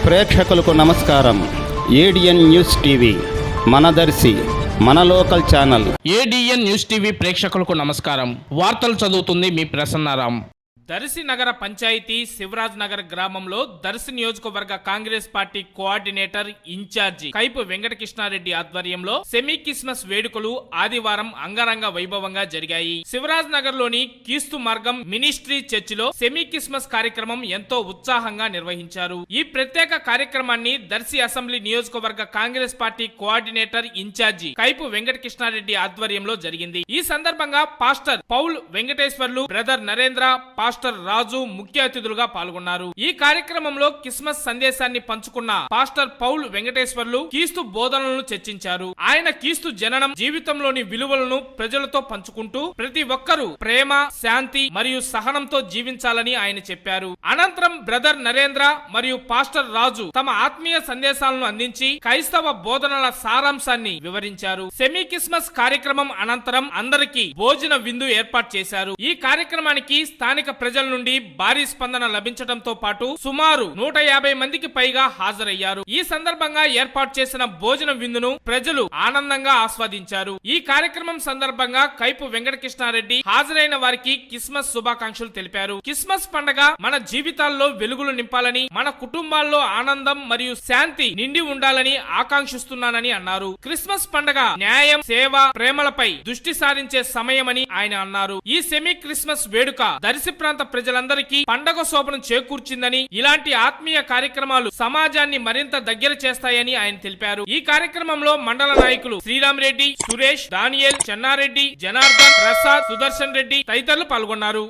ప్రేక్షకులకు నమస్కారం. ADN news TV మన దర్శి మన local channel. ADN news TV ప్రేక్షకులకు నమస్కారం. వార్తలు చదువుతుంది మీ ప్రసన్నారాం. దర్శి నగర పంచాయతీ శివరాజ్ నగర్ గ్రామంలో దర్శి నియోజకవర్గ Congress party coordinator incharge Kaipu Venkatakrishnareddy ఆధ్వర్యంలో సెమీ క్రిస్మస్ వేడుకలు ఆదివారం అంగరంగ వైభవంగా జరిగాయి. శివరాజ్ నగర్ లోని క్రీస్తు మార్గం మినిస్ట్రీ చర్చిలో సెమీ క్రిస్మస్ కార్యక్రమం ఎంతో ఉత్సాహంగా నిర్వహించారు. ఈ ప్రత్యేక కార్యక్రమాన్ని దర్శి అసెంబ్లీ నియోజకవర్గ Congress party coordinator incharge Kaipu Venkatakrishnareddy ఆధ్వర్యంలో జరిగింది. ఈ సందర్భంగా pastor Paul Venkateswarlu, brother Narendra, pastor Raju ముఖ్య అతిథులుగా పాల్గొన్నారు. ఈ కార్యక్రమంలో క్రిస్మస్ సందేశాన్ని పంచుకున్న పాస్టర్ పౌల్ వెంకటేశ్వర్లు క్రీస్తు బోధనలను చర్చించారు. ఆయన క్రీస్తు జననం, జీవితంలోని విలువలను ప్రజలతో పంచుకుంటూ ప్రతి ఒక్కరూ ప్రేమ, శాంతి మరియు సహనంతో జీవించాలని ఆయన చెప్పారు. అనంతరం బ్రదర్ నరేంద్ర మరియు పాస్టర్ రాజు తమ ఆత్మీయ సందేశాలను అందించి క్రైస్తవ బోధనల సారాంశాన్ని వివరించారు. సెమీ క్రిస్మస్ కార్యక్రమం అనంతరం అందరికీ భోజన విందు ఏర్పాటు చేశారు. ఈ కార్యక్రమానికి స్థానిక ప్రజల నుండి భారీ స్పందన లభించడంతో పాటు సుమారు 150 మందికి పైగా హాజరయ్యారు. ఈ సందర్భంగా ఏర్పాటు చేసిన భోజన విందును ప్రజలు ఆనందంగా ఆస్వాదించారు. ఈ కార్యక్రమం సందర్భంగా కైపు వెంకటకృష్ణారెడ్డి హాజరైన వారికి క్రిస్మస్ శుభాకాంక్షలు తెలిపారు. క్రిస్మస్ పండుగ మన జీవితాల్లో వెలుగులు నింపాలని, మన కుటుంబాల్లో ఆనందం మరియు శాంతి నిండి ఉండాలని ఆకాంక్షిస్తున్నానని అన్నారు. క్రిస్మస్ పండుగ న్యాయం, సేవ, ప్రేమలపై దృష్టి సారించే సమయమని ఆయన అన్నారు. ఈ సెమీ క్రిస్మస్ వేడుక దర్శి ప్రాంత ప్రజలందరికీ పండగ శోభను చేకూర్చిందని, ఇలాంటి ఆత్మీయ కార్యక్రమాలు సమాజాన్ని మరింత దగ్గర చేస్తాయని ఆయన తెలిపారు. ఈ కార్యక్రమంలో మండల నాయకులు శ్రీరామ్ రెడ్డి, సురేష్, దానియేల్, చెన్నారెడ్డి, జనార్దన్, ప్రసాద్, సుదర్శన్ రెడ్డి తదితరులు పాల్గొన్నారు.